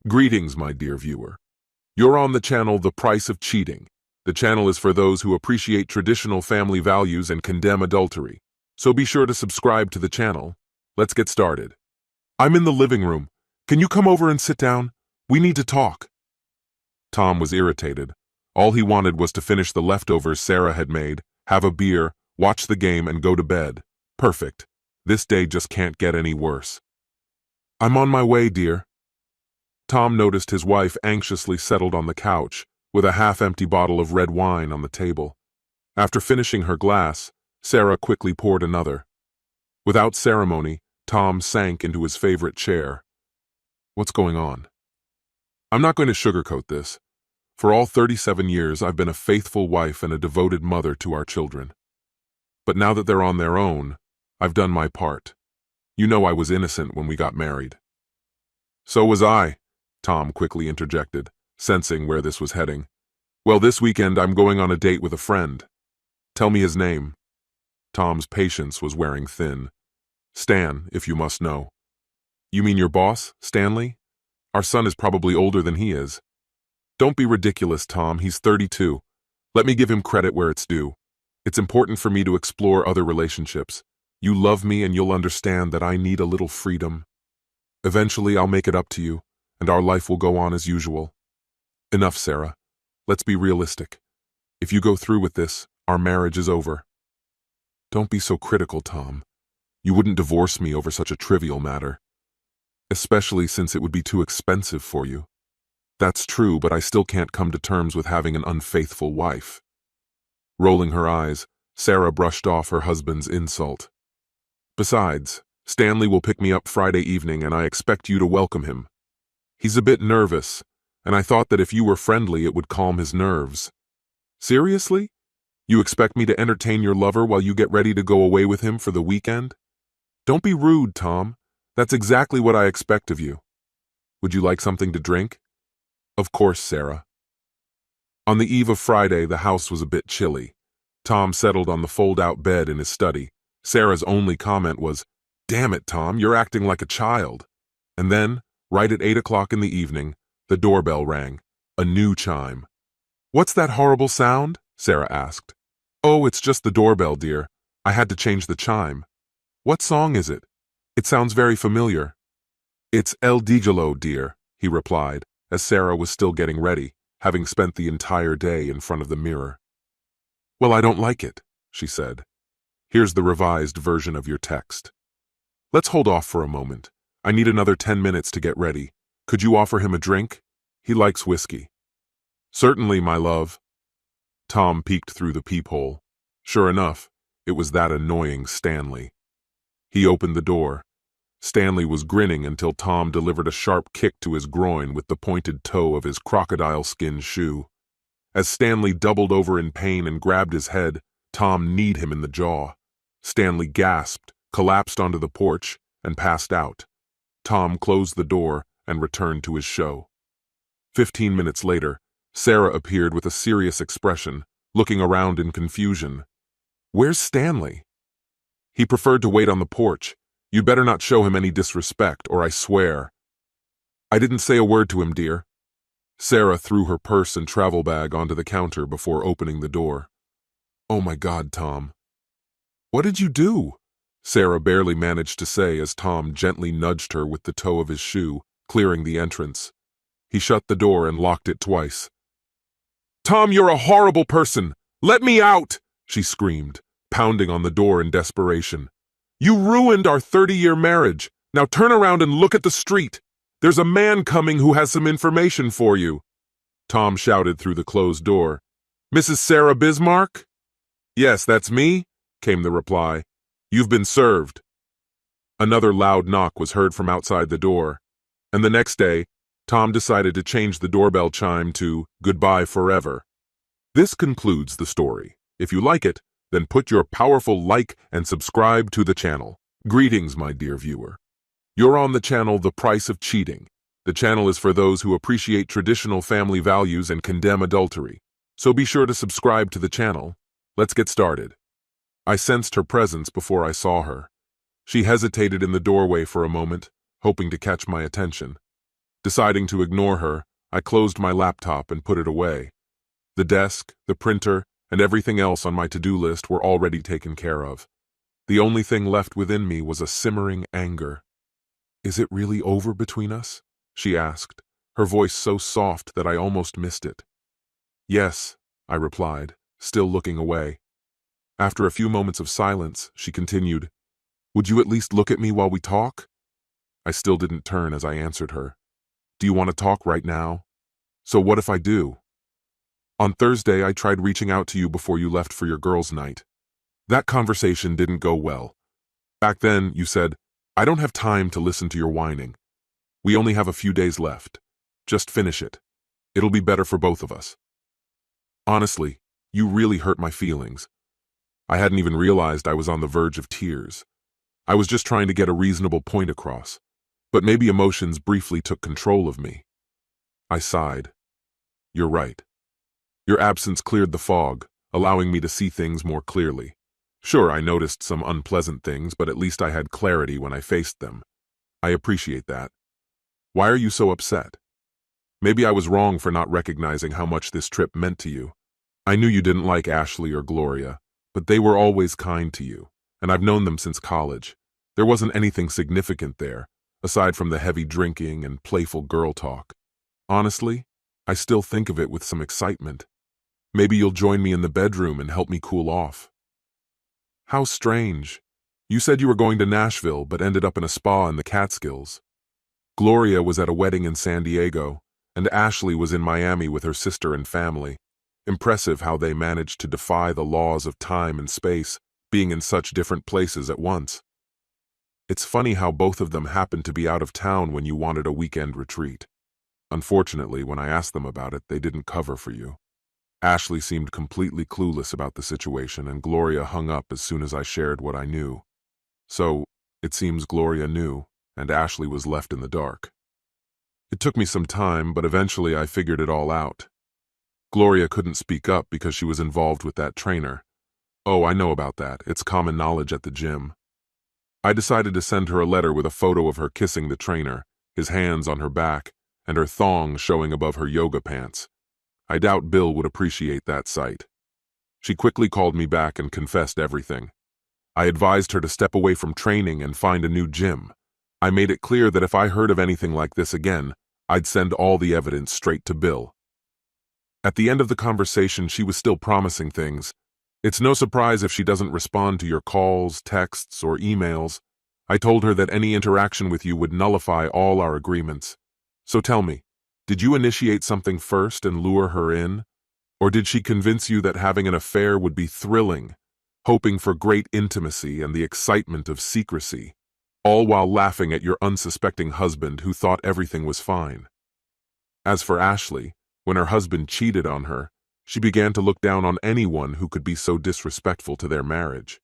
Greetings, my dear viewer. You're on the channel The Price of Cheating. The channel is for those who appreciate traditional family values and condemn adultery. So be sure to subscribe to the channel. Let's get started. I'm in the living room. Can you come over and sit down? We need to talk. Tom was irritated. All he wanted was to finish the leftovers Sarah had made, have a beer, watch the game, and go to bed. Perfect. This day just can't get any worse. I'm on my way, dear. Tom noticed his wife anxiously settled on the couch, with a half-empty bottle of red wine on the table. After finishing her glass, Sarah quickly poured another. Without ceremony, Tom sank into his favorite chair. What's going on? I'm not going to sugarcoat this. For all 37 years, I've been a faithful wife and a devoted mother to our children. But now that they're on their own, I've done my part. You know I was innocent when we got married. So was I, Tom quickly interjected, sensing where this was heading. Well, this weekend I'm going on a date with a friend. Tell me his name. Tom's patience was wearing thin. Stan, if you must know. You mean your boss, Stanley? Our son is probably older than he is. Don't be ridiculous, Tom. He's 32. Let me give him credit where it's due. It's important for me to explore other relationships. You love me and you'll understand that I need a little freedom. Eventually I'll make it up to you, and our life will go on as usual. Enough, Sarah. Let's be realistic. If you go through with this, our marriage is over. Don't be so critical, Tom. You wouldn't divorce me over such a trivial matter. Especially since it would be too expensive for you. That's true, but I still can't come to terms with having an unfaithful wife. Rolling her eyes, Sarah brushed off her husband's insult. Besides, Stanley will pick me up Friday evening and I expect you to welcome him. He's a bit nervous, and I thought that if you were friendly it would calm his nerves. Seriously? You expect me to entertain your lover while you get ready to go away with him for the weekend? Don't be rude, Tom. That's exactly what I expect of you. Would you like something to drink? Of course, Sarah. On the eve of Friday, the house was a bit chilly. Tom settled on the fold-out bed in his study. Sarah's only comment was, "Damn it, Tom, you're acting like a child." And then, right at 8 o'clock in the evening, the doorbell rang, a new chime. What's that horrible sound? Sarah asked. Oh, it's just the doorbell, dear. I had to change the chime. What song is it? It sounds very familiar. It's El Digalo, dear, he replied, as Sarah was still getting ready, having spent the entire day in front of the mirror. Well, I don't like it, she said. Here's the revised version of your text. Let's hold off for a moment. I need another 10 minutes to get ready. Could you offer him a drink? He likes whiskey. Certainly, my love. Tom peeked through the peephole. Sure enough, it was that annoying Stanley. He opened the door. Stanley was grinning until Tom delivered a sharp kick to his groin with the pointed toe of his crocodile-skin shoe. As Stanley doubled over in pain and grabbed his head, Tom kneed him in the jaw. Stanley gasped, collapsed onto the porch, and passed out. Tom closed the door and returned to his show. 15 minutes later, Sarah appeared with a serious expression, looking around in confusion. Where's Stanley? He preferred to wait on the porch. You'd better not show him any disrespect, or I swear. I didn't say a word to him, dear. Sarah threw her purse and travel bag onto the counter before opening the door. Oh my God, Tom. What did you do? Sarah barely managed to say as Tom gently nudged her with the toe of his shoe, clearing the entrance. He shut the door and locked it twice. Tom, you're a horrible person! Let me out! She screamed, pounding on the door in desperation. You ruined our 30-year marriage. Now turn around and look at the street. There's a man coming who has some information for you. Tom shouted through the closed door. Mrs. Sarah Bismarck? Yes, that's me, came the reply. You've been served. Another loud knock was heard from outside the door, and the next day, Tom decided to change the doorbell chime to Goodbye Forever. This concludes the story. If you like it, then put your powerful like and subscribe to the channel. Greetings, my dear viewer. You're on the channel The Price of Cheating. The channel is for those who appreciate traditional family values and condemn adultery. So be sure to subscribe to the channel. Let's get started. I sensed her presence before I saw her. She hesitated in the doorway for a moment, hoping to catch my attention. Deciding to ignore her, I closed my laptop and put it away. The desk, the printer, and everything else on my to-do list were already taken care of. The only thing left within me was a simmering anger. "Is it really over between us?" she asked, her voice so soft that I almost missed it. "Yes," I replied, still looking away. After a few moments of silence, she continued, "Would you at least look at me while we talk?" I still didn't turn as I answered her. "Do you want to talk right now?" "So what if I do?" "On Thursday, I tried reaching out to you before you left for your girls' night. That conversation didn't go well. Back then, you said, 'I don't have time to listen to your whining. We only have a few days left. Just finish it. It'll be better for both of us.' Honestly, you really hurt my feelings. I hadn't even realized I was on the verge of tears. I was just trying to get a reasonable point across, but maybe emotions briefly took control of me. I sighed. You're right. Your absence cleared the fog, allowing me to see things more clearly. Sure, I noticed some unpleasant things, but at least I had clarity when I faced them. I appreciate that. Why are you so upset? Maybe I was wrong for not recognizing how much this trip meant to you. I knew you didn't like Ashley or Gloria, but they were always kind to you, and I've known them since college. There wasn't anything significant there, aside from the heavy drinking and playful girl talk. Honestly, I still think of it with some excitement. Maybe you'll join me in the bedroom and help me cool off. How strange. You said you were going to Nashville, but ended up in a spa in the Catskills. Gloria was at a wedding in San Diego, and Ashley was in Miami with her sister and family. Impressive how they managed to defy the laws of time and space, being in such different places at once. It's funny how both of them happened to be out of town when you wanted a weekend retreat. Unfortunately, when I asked them about it, they didn't cover for you. Ashley seemed completely clueless about the situation, and Gloria hung up as soon as I shared what I knew. So, it seems Gloria knew, and Ashley was left in the dark. It took me some time, but eventually I figured it all out. Gloria couldn't speak up because she was involved with that trainer. Oh, I know about that. It's common knowledge at the gym. I decided to send her a letter with a photo of her kissing the trainer, his hands on her back, and her thong showing above her yoga pants. I doubt Bill would appreciate that sight. She quickly called me back and confessed everything. I advised her to step away from training and find a new gym. I made it clear that if I heard of anything like this again, I'd send all the evidence straight to Bill. At the end of the conversation, she was still promising things. It's no surprise if she doesn't respond to your calls, texts, or emails. I told her that any interaction with you would nullify all our agreements. So tell me, did you initiate something first and lure her in? Or did she convince you that having an affair would be thrilling, hoping for great intimacy and the excitement of secrecy, all while laughing at your unsuspecting husband who thought everything was fine? As for Ashley, when her husband cheated on her, she began to look down on anyone who could be so disrespectful to their marriage.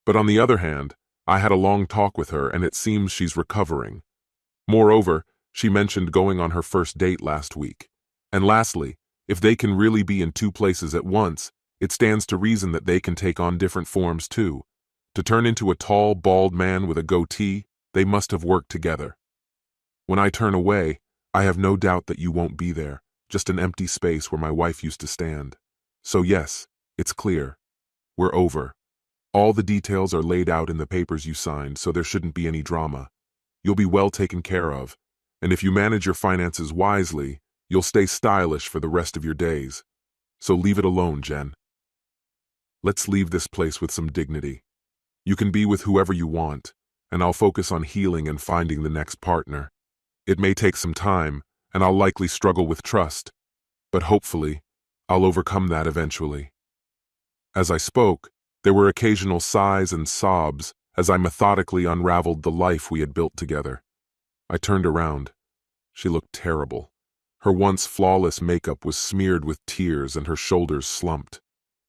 But on the other hand, I had a long talk with her and it seems she's recovering. Moreover, she mentioned going on her first date last week. And lastly, if they can really be in two places at once, it stands to reason that they can take on different forms too. To turn into a tall, bald man with a goatee, they must have worked together. When I turn away, I have no doubt that you won't be there, just an empty space where my wife used to stand. So yes, it's clear. We're over. All the details are laid out in the papers you signed, so there shouldn't be any drama. You'll be well taken care of, and if you manage your finances wisely, you'll stay stylish for the rest of your days. So leave it alone, Jen. Let's leave this place with some dignity. You can be with whoever you want, and I'll focus on healing and finding the next partner. It may take some time, and I'll likely struggle with trust, but hopefully, I'll overcome that eventually. As I spoke, there were occasional sighs and sobs as I methodically unraveled the life we had built together. I turned around. She looked terrible. Her once flawless makeup was smeared with tears and her shoulders slumped.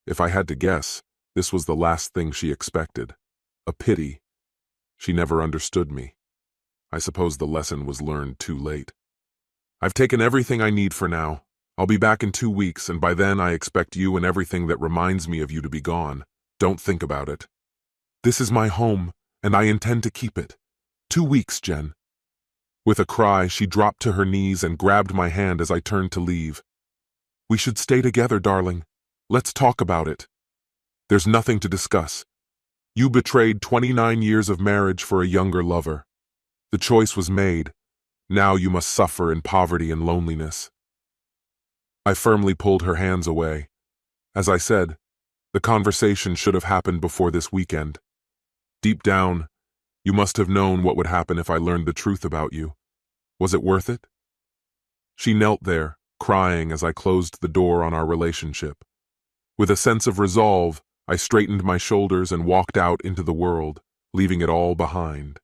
If I had to guess, this was the last thing she expected. A pity. She never understood me. I suppose the lesson was learned too late. I've taken everything I need for now. I'll be back in 2 weeks, and by then I expect you and everything that reminds me of you to be gone. Don't think about it. This is my home, and I intend to keep it. 2 weeks, Jen. With a cry, she dropped to her knees and grabbed my hand as I turned to leave. "We should stay together, darling. Let's talk about it. There's nothing to discuss. You betrayed 29 years of marriage for a younger lover. The choice was made. Now you must suffer in poverty and loneliness." I firmly pulled her hands away. As I said, the conversation should have happened before this weekend. Deep down, you must have known what would happen if I learned the truth about you. Was it worth it? She knelt there, crying as I closed the door on our relationship. With a sense of resolve, I straightened my shoulders and walked out into the world, leaving it all behind.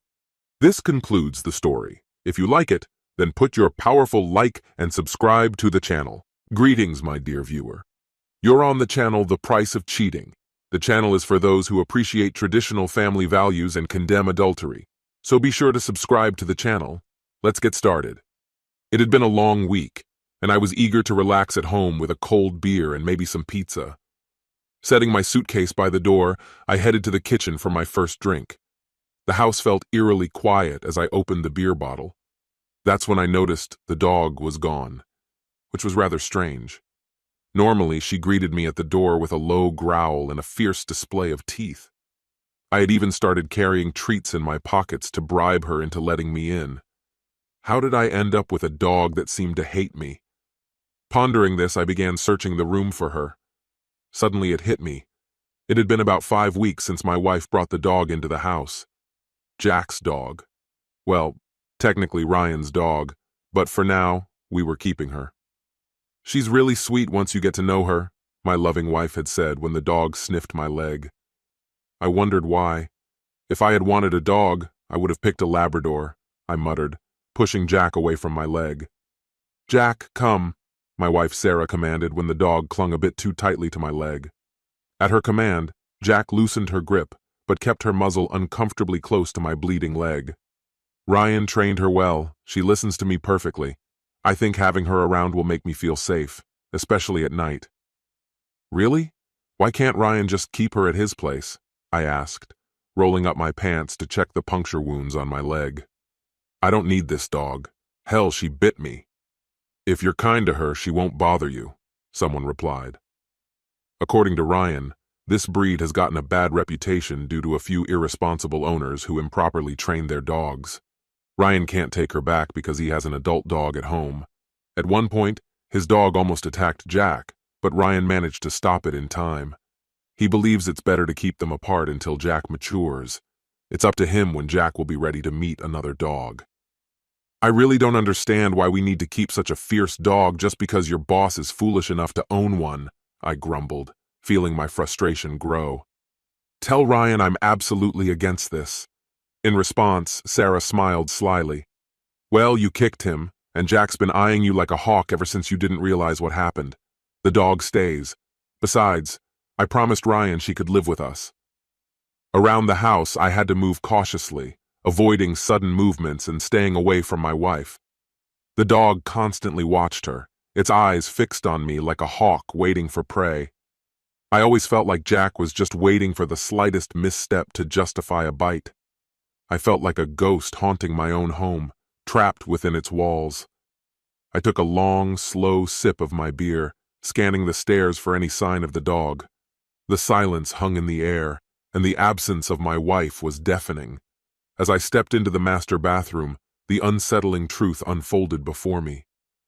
This concludes the story. If you like it, then put your powerful like and subscribe to the channel. Greetings, my dear viewer. You're on the channel The Price of Cheating. The channel is for those who appreciate traditional family values and condemn adultery. So be sure to subscribe to the channel. Let's get started. It had been a long week, and I was eager to relax at home with a cold beer and maybe some pizza. Setting my suitcase by the door, I headed to the kitchen for my first drink. The house felt eerily quiet as I opened the beer bottle. That's when I noticed the dog was gone, which was rather strange. Normally, she greeted me at the door with a low growl and a fierce display of teeth. I had even started carrying treats in my pockets to bribe her into letting me in. How did I end up with a dog that seemed to hate me? Pondering this, I began searching the room for her. Suddenly it hit me. It had been about 5 weeks since my wife brought the dog into the house. Jack's dog. Well, technically Ryan's dog, but for now, we were keeping her. "She's really sweet once you get to know her," my loving wife had said when the dog sniffed my leg. I wondered why. If I had wanted a dog, I would have picked a Labrador, I muttered, pushing Jack away from my leg. "Jack, come," my wife Sarah commanded when the dog clung a bit too tightly to my leg. At her command, Jack loosened her grip, but kept her muzzle uncomfortably close to my bleeding leg. "Ryan trained her well. She listens to me perfectly. I think having her around will make me feel safe, especially at night." "Really? Why can't Ryan just keep her at his place?" I asked, rolling up my pants to check the puncture wounds on my leg. "I don't need this dog. Hell, she bit me." "If you're kind to her, she won't bother you," someone replied. According to Ryan, this breed has gotten a bad reputation due to a few irresponsible owners who improperly train their dogs. Ryan can't take her back because he has an adult dog at home. At one point, his dog almost attacked Jack, but Ryan managed to stop it in time. He believes it's better to keep them apart until Jack matures. It's up to him when Jack will be ready to meet another dog. "I really don't understand why we need to keep such a fierce dog just because your boss is foolish enough to own one," I grumbled, feeling my frustration grow. "Tell Ryan I'm absolutely against this." In response, Sarah smiled slyly. "Well, you kicked him, and Jack's been eyeing you like a hawk ever since you didn't realize what happened. The dog stays. Besides, I promised Ryan she could live with us." Around the house, I had to move cautiously, avoiding sudden movements and staying away from my wife. The dog constantly watched her, its eyes fixed on me like a hawk waiting for prey. I always felt like Jack was just waiting for the slightest misstep to justify a bite. I felt like a ghost haunting my own home, trapped within its walls. I took a long, slow sip of my beer, scanning the stairs for any sign of the dog. The silence hung in the air, and the absence of my wife was deafening. As I stepped into the master bathroom, the unsettling truth unfolded before me.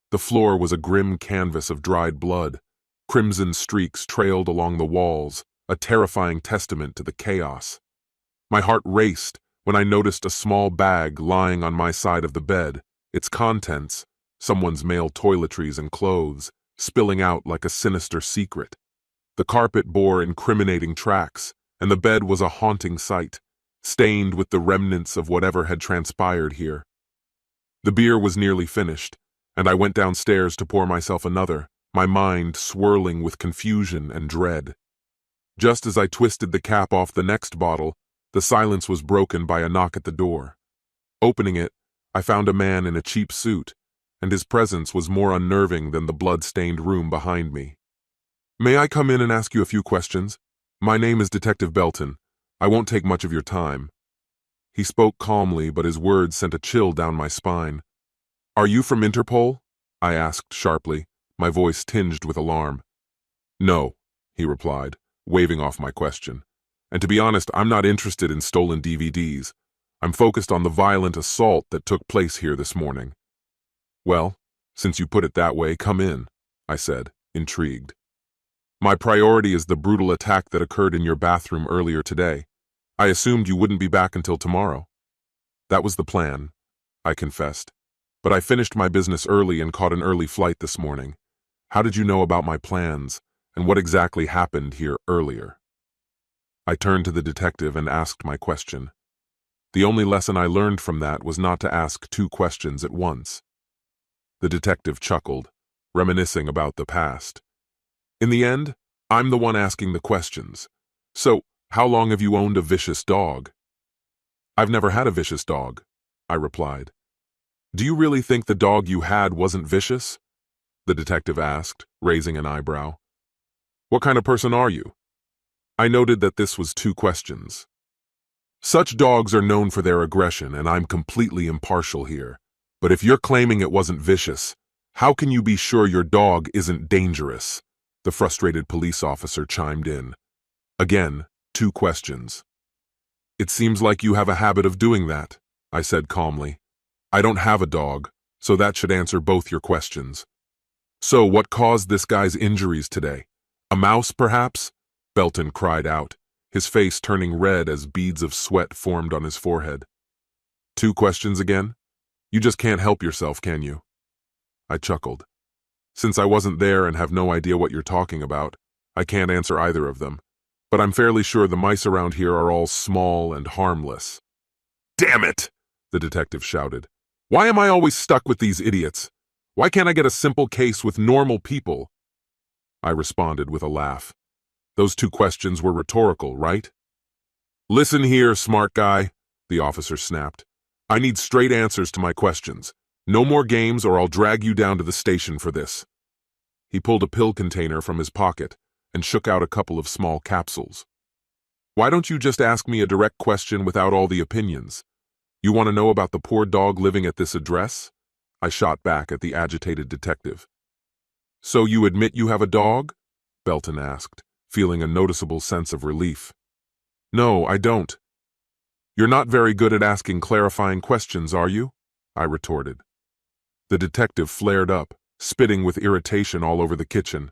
The floor was a grim canvas of dried blood. Crimson streaks trailed along the walls, a terrifying testament to the chaos. My heart raced when I noticed a small bag lying on my side of the bed, its contents, someone's male toiletries and clothes, spilling out like a sinister secret. The carpet bore incriminating tracks, and the bed was a haunting sight, stained with the remnants of whatever had transpired here. The beer was nearly finished, and I went downstairs to pour myself another, my mind swirling with confusion and dread. Just as I twisted the cap off the next bottle, the silence was broken by a knock at the door. Opening it, I found a man in a cheap suit, and his presence was more unnerving than the blood-stained room behind me. "May I come in and ask you a few questions? My name is Detective Belton. I won't take much of your time." He spoke calmly, but his words sent a chill down my spine. "Are you from Interpol?" I asked sharply, my voice tinged with alarm. "No," he replied, waving off my question. "And to be honest, I'm not interested in stolen DVDs. I'm focused on the violent assault that took place here this morning." "Well, since you put it that way, come in," I said, intrigued. "My priority is the brutal attack that occurred in your bathroom earlier today. I assumed you wouldn't be back until tomorrow." "That was the plan," I confessed. "But I finished my business early and caught an early flight this morning. How did you know about my plans, and what exactly happened here earlier?" I turned to the detective and asked my question. The only lesson I learned from that was not to ask two questions at once. The detective chuckled, reminiscing about the past. "In the end, I'm the one asking the questions. So, how long have you owned a vicious dog?" "I've never had a vicious dog," I replied. "Do you really think the dog you had wasn't vicious?" the detective asked, raising an eyebrow. "What kind of person are you?" I noted that this was two questions. "Such dogs are known for their aggression, and I'm completely impartial here. But if you're claiming it wasn't vicious, how can you be sure your dog isn't dangerous?" the frustrated police officer chimed in. Again, two questions. "It seems like you have a habit of doing that," I said calmly. "I don't have a dog, so that should answer both your questions." "So what caused this guy's injuries today? A mouse, perhaps?" Belton cried out, his face turning red as beads of sweat formed on his forehead. "Two questions again? You just can't help yourself, can you?" I chuckled. "Since I wasn't there and have no idea what you're talking about, I can't answer either of them. But I'm fairly sure the mice around here are all small and harmless." "Damn it!" the detective shouted. "Why am I always stuck with these idiots? Why can't I get a simple case with normal people?" I responded with a laugh. "Those two questions were rhetorical, right?" "Listen here, smart guy," the officer snapped. "I need straight answers to my questions. No more games or I'll drag you down to the station for this." He pulled a pill container from his pocket and shook out a couple of small capsules. "Why don't you just ask me a direct question without all the opinions? You want to know about the poor dog living at this address?" I shot back at the agitated detective. "So you admit you have a dog?" Belton asked, feeling a noticeable sense of relief. "No, I don't." "You're not very good at asking clarifying questions, are you?" I retorted. The detective flared up, spitting with irritation all over the kitchen.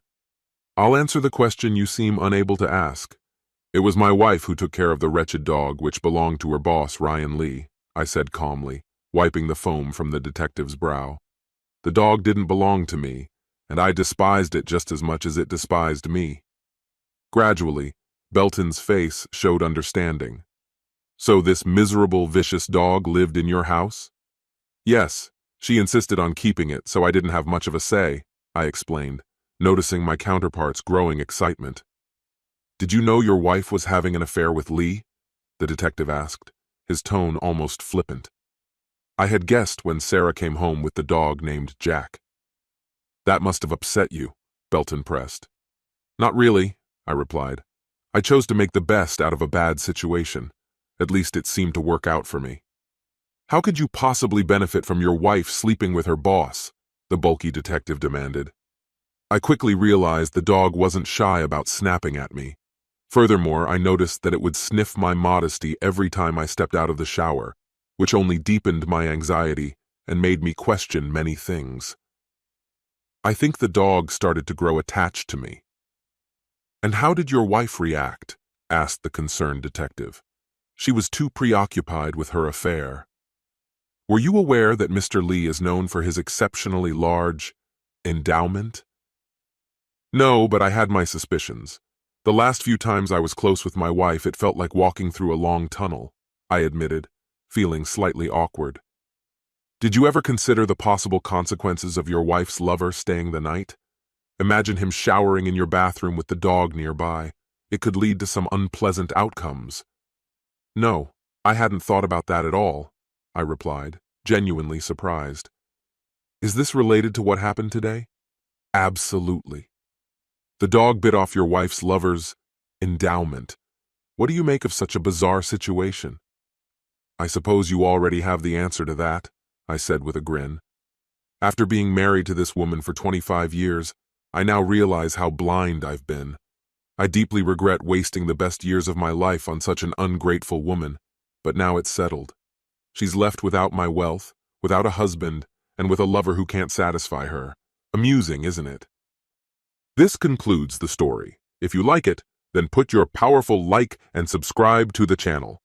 "I'll answer the question you seem unable to ask. It was my wife who took care of the wretched dog which belonged to her boss, Ryan Lee," I said calmly, wiping the foam from the detective's brow. "The dog didn't belong to me, and I despised it just as much as it despised me." Gradually, Belton's face showed understanding. "So this miserable, vicious dog lived in your house?" "Yes, she insisted on keeping it, so I didn't have much of a say," I explained, noticing my counterpart's growing excitement. "Did you know your wife was having an affair with Lee?" the detective asked, his tone almost flippant. "I had guessed when Sarah came home with the dog named Jack." "That must have upset you," Belton pressed. "Not really," I replied. "I chose to make the best out of a bad situation. At least it seemed to work out for me." "How could you possibly benefit from your wife sleeping with her boss?" the bulky detective demanded. I quickly realized the dog wasn't shy about snapping at me. Furthermore, I noticed that it would sniff my modesty every time I stepped out of the shower, which only deepened my anxiety and made me question many things. "I think the dog started to grow attached to me." "And how did your wife react?" asked the concerned detective. "She was too preoccupied with her affair." "Were you aware that Mr. Lee is known for his exceptionally large endowment?" "No, but I had my suspicions. The last few times I was close with my wife, it felt like walking through a long tunnel," I admitted, feeling slightly awkward. "Did you ever consider the possible consequences of your wife's lover staying the night? Imagine him showering in your bathroom with the dog nearby. It could lead to some unpleasant outcomes." "No, I hadn't thought about that at all," I replied, genuinely surprised. "Is this related to what happened today?" "Absolutely. The dog bit off your wife's lover's endowment. What do you make of such a bizarre situation?" I suppose you already have the answer to that, I said with a grin. After being married to this woman for 25 years, I now realize how blind I've been. I deeply regret wasting the best years of my life on such an ungrateful woman, but now it's settled. She's left without my wealth, without a husband, and with a lover who can't satisfy her. Amusing, isn't it? This concludes the story. If you like it, then put your powerful like and subscribe to the channel.